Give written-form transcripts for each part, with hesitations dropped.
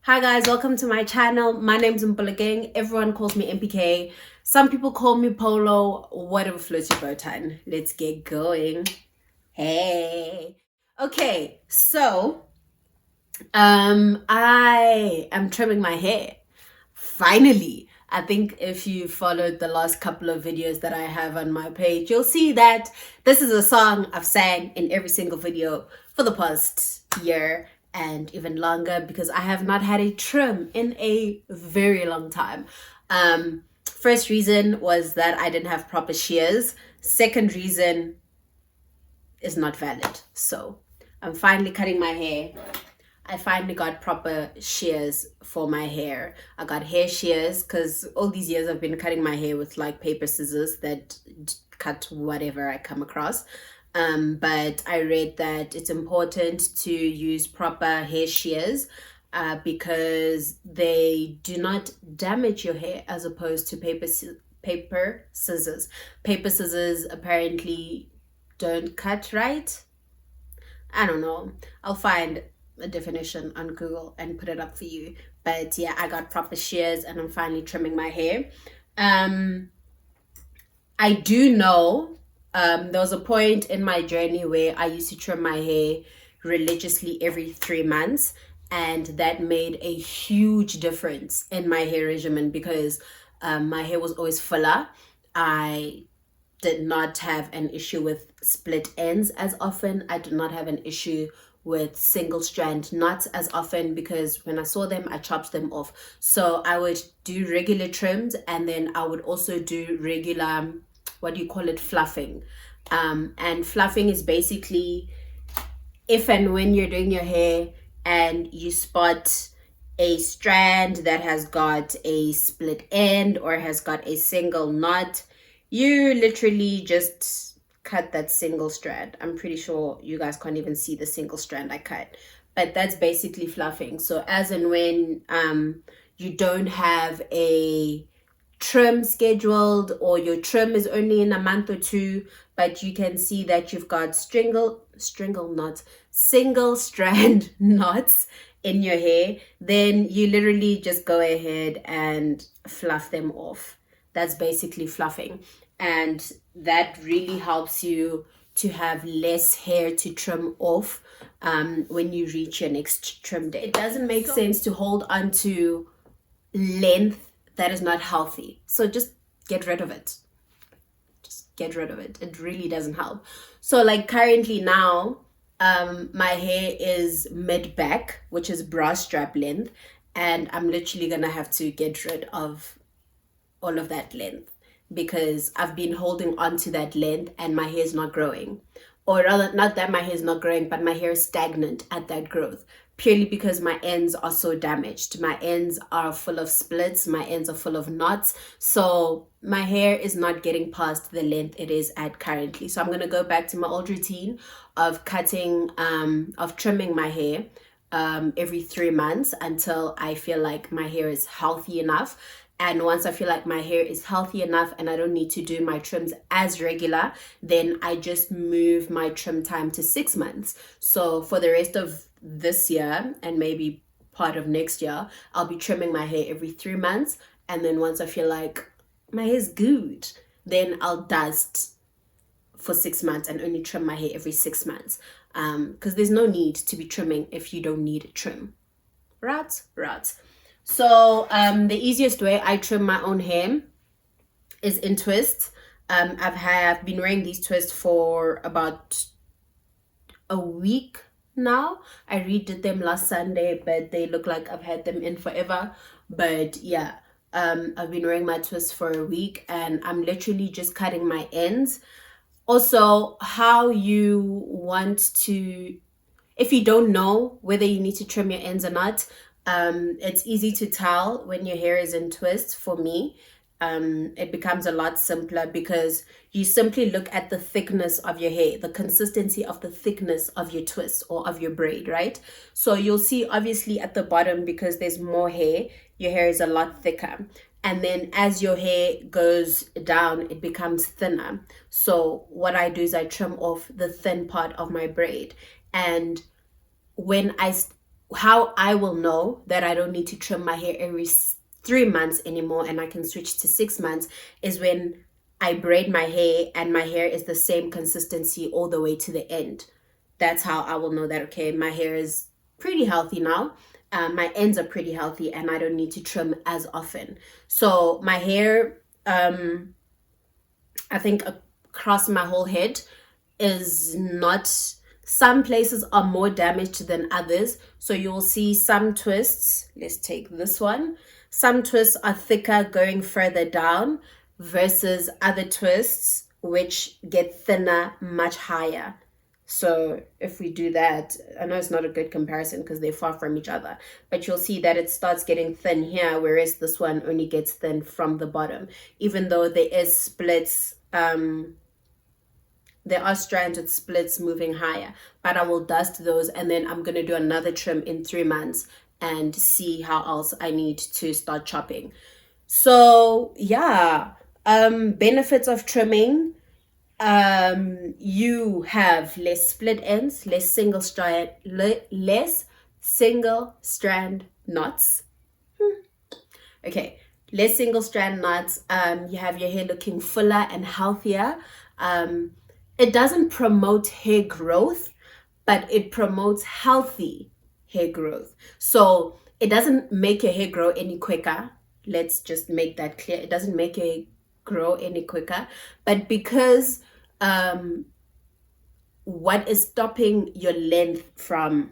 Hi guys, welcome to my channel. My name's Mpulagang. Everyone calls me MPK. Some people call me Polo. Whatever floats your boat, hun. Let's get going. Hey. Okay, so I am trimming my hair. Finally. I think if you followed the last couple of videos that I have on my page, you'll see that this is a song I've sang in every single video for the past year and even longer because I have not had a trim in a very long time. First reason was that I didn't have proper shears. Second reason is not valid. So I'm finally cutting my hair. I finally got proper shears for my hair. I got hair shears because all these years I've been cutting my hair with like paper scissors that cut whatever I come across. But I read that it's important to use proper hair shears because they do not damage your hair as opposed to paper scissors. Paper scissors apparently don't cut right. I don't know. I'll find a definition on Google and put it up for you. But yeah, I got proper shears and I'm finally trimming my hair. I do know there was a point in my journey where I used to trim my hair religiously every 3 months, and that made a huge difference in my hair regimen because my hair was always fuller. I did not have an issue with split ends as often. I did not have an issue with single strand knots as often because when I saw them, I chopped them off. So I would do regular trims and then I would also do regular, what do you call it, fluffing. And fluffing is basically if and when you're doing your hair and you spot a strand that has got a split end or has got a single knot, you literally just cut that single strand. I'm pretty sure you guys can't even see the single strand I cut, but that's basically fluffing. So as and when you don't have a trim scheduled or your trim is only in a month or two, but you can see that you've got single strand knots in your hair, then you literally just go ahead and fluff them off. That's basically fluffing, and that really helps you to have less hair to trim off when you reach your next trim day. It doesn't make sense to hold on to length that is not healthy, so just get rid of it. Get rid of it. It really doesn't help. So like currently now my hair is mid back, which is bra strap length, and I'm literally gonna have to get rid of all of that length because I've been holding on to that length and my hair is not growing, or rather not that my hair is not growing, but my hair is stagnant at that growth purely because my ends are so damaged. My ends are full of splits, my ends are full of knots, so my hair is not getting past the length it is at currently. So I'm going to go back to my old routine of trimming my hair every 3 months until I feel like my hair is healthy enough. And once I feel like my hair is healthy enough and I don't need to do my trims as regular, then I just move my trim time to 6 months. So for the rest of this year and maybe part of next year, I'll be trimming my hair every 3 months. And then once I feel like my hair is good, then I'll dust for 6 months and only trim my hair every 6 months. Because there's no need to be trimming if you don't need a trim. Right? So the easiest way I trim my own hair is in twists. I've been wearing these twists for about a week now. I redid them last Sunday, but they look like I've had them in forever. But yeah, I've been wearing my twists for a week and I'm literally just cutting my ends. Also, how you want to, if you don't know whether you need to trim your ends or not, it's easy to tell when your hair is in twists. For me, it becomes a lot simpler because you simply look at the thickness of your hair, the consistency of the thickness of your twist or of your braid, right? So you'll see obviously at the bottom, because there's more hair, your hair is a lot thicker. And then as your hair goes down, it becomes thinner. So what I do is I trim off the thin part of my braid. And when I how I will know that I don't need to trim my hair every 3 months anymore and I can switch to 6 months is when I braid my hair and my hair is the same consistency all the way to the end. That's how I will know that, okay, my hair is pretty healthy now. My ends are pretty healthy and I don't need to trim as often. So my hair, I think across my whole head is not, some places are more damaged than others. So you'll see some twists. Let's take this one. Some twists are thicker going further down versus other twists which get thinner much higher. So if we do that, I know it's not a good comparison because they're far from each other, but you'll see that it starts getting thin here, whereas this one only gets thin from the bottom, even though there is splits. There are strands with splits moving higher, but I will dust those and then I'm going to do another trim in 3 months and see how else I need to start chopping. So yeah, benefits of trimming. You have less split ends, less single strand knots. Okay, less single strand knots. You have your hair looking fuller and healthier. It doesn't promote hair growth, but it promotes healthy hair growth. So it doesn't make your hair grow any quicker. Let's just make that clear. It doesn't make your hair grow any quicker, but because what is stopping your length from,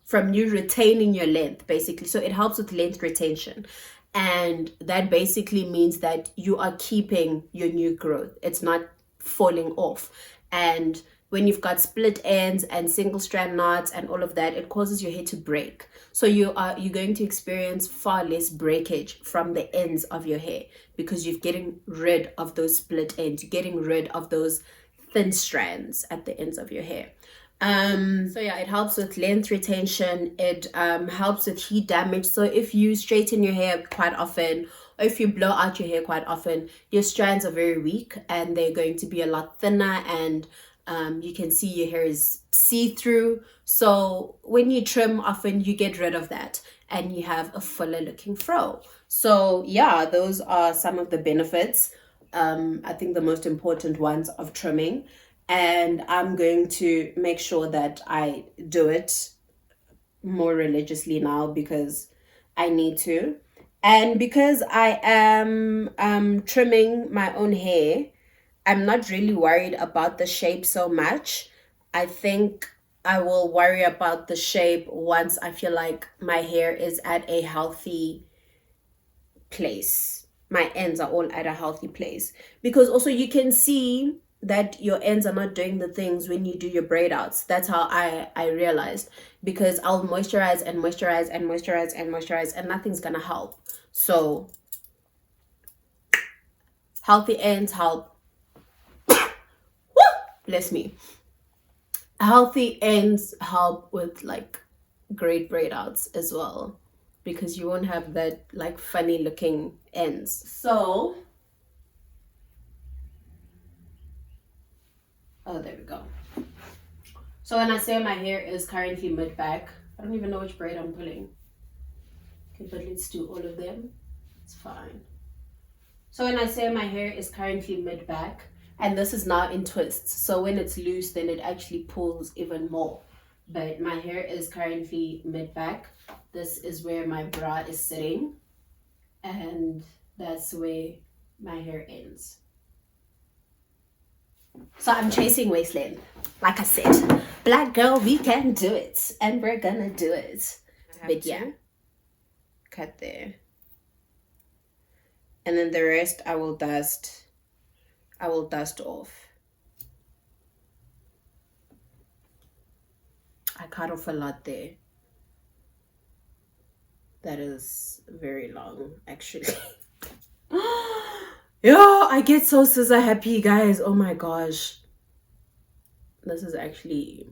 from you retaining your length, basically. So it helps with length retention. And that basically means that you are keeping your new growth. It's not falling off. And when you've got split ends and single strand knots and all of that, it causes your hair to break. So you're going to experience far less breakage from the ends of your hair because you're getting rid of those split ends. You're getting rid of those thin strands at the ends of your hair. So yeah, it helps with length retention. It helps with heat damage. So if you straighten your hair quite often, or if you blow out your hair quite often, your strands are very weak and they're going to be a lot thinner, and you can see your hair is see-through. So when you trim often, you get rid of that and you have a fuller looking fro. So yeah, those are some of the benefits. I think the most important ones of trimming. And I'm going to make sure that I do it more religiously now because I need to. And because I am trimming my own hair, I'm not really worried about the shape so much. I think I will worry about the shape once I feel like my hair is at a healthy place. My ends are all at a healthy place. Because also you can see that your ends are not doing the things when you do your braid outs. That's how I realized, because I'll moisturize and moisturize and moisturize and moisturize and nothing's gonna help. So healthy ends help. Bless me. Healthy ends help with like great braid outs as well, because you won't have that like funny looking ends. So oh, there we go. So when I say my hair is currently mid-back, I don't even know which braid I'm pulling. Okay, but let's do all of them. It's fine. So when I say my hair is currently mid-back, and this is now in twists, so when it's loose, then it actually pulls even more. But my hair is currently mid-back. This is where my bra is sitting, and that's where my hair ends. So I'm chasing waist length. Like I said, black girl, we can do it, and we're gonna do it. But yeah, cut there, and then the rest I will dust off. I cut off a lot there. That is very long, actually. Yo, I get so scissor happy, guys. Oh my gosh. This is actually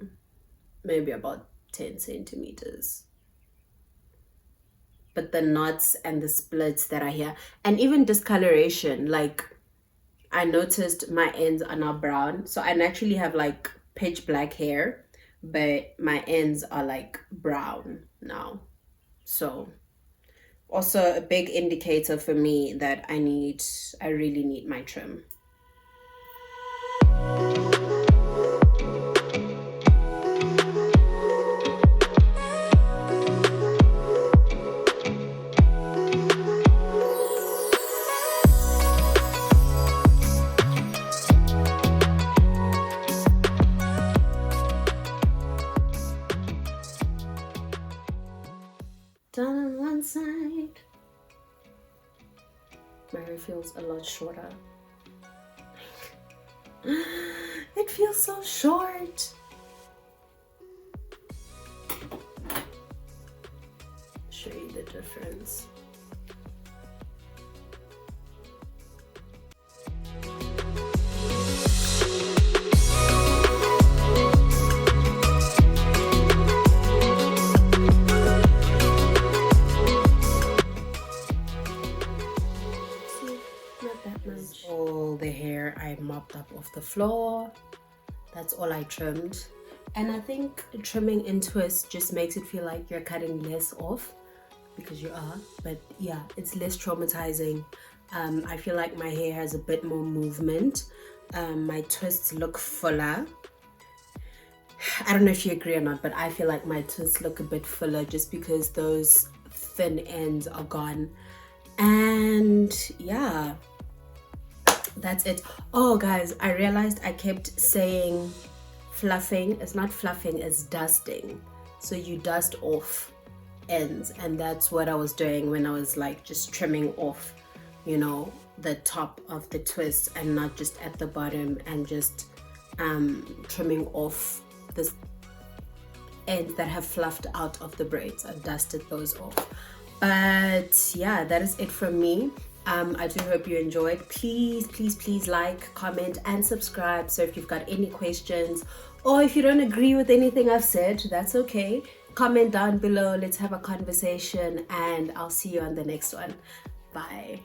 maybe about 10 centimeters. But the knots and the splits that are here, and even discoloration, like I noticed my ends are now brown. So I naturally have like pitch black hair, but my ends are like brown now. So also a big indicator for me that I really need my trim. Done on one side. My hair feels a lot shorter. It feels so short. Show you the difference. All the hair I mopped up off the floor. That's all I trimmed. And I think trimming in twists just makes it feel like you're cutting less off, because you are, but yeah, it's less traumatizing. I feel like my hair has a bit more movement. My twists look fuller. I don't know if you agree or not, but I feel like my twists look a bit fuller just because those thin ends are gone. And yeah, that's it. Oh guys, I realized I kept saying fluffing. It's not fluffing, it's dusting. So you dust off ends, and that's what I was doing when I was like just trimming off, you know, the top of the twist and not just at the bottom, and just trimming off the ends that have fluffed out of the braids. I dusted those off. But yeah, that is it from me. I do hope you enjoyed. Please like, comment and subscribe. So if you've got any questions, or if you don't agree with anything I've said, that's okay. Comment down below, let's have a conversation, and I'll see you on the next one. Bye.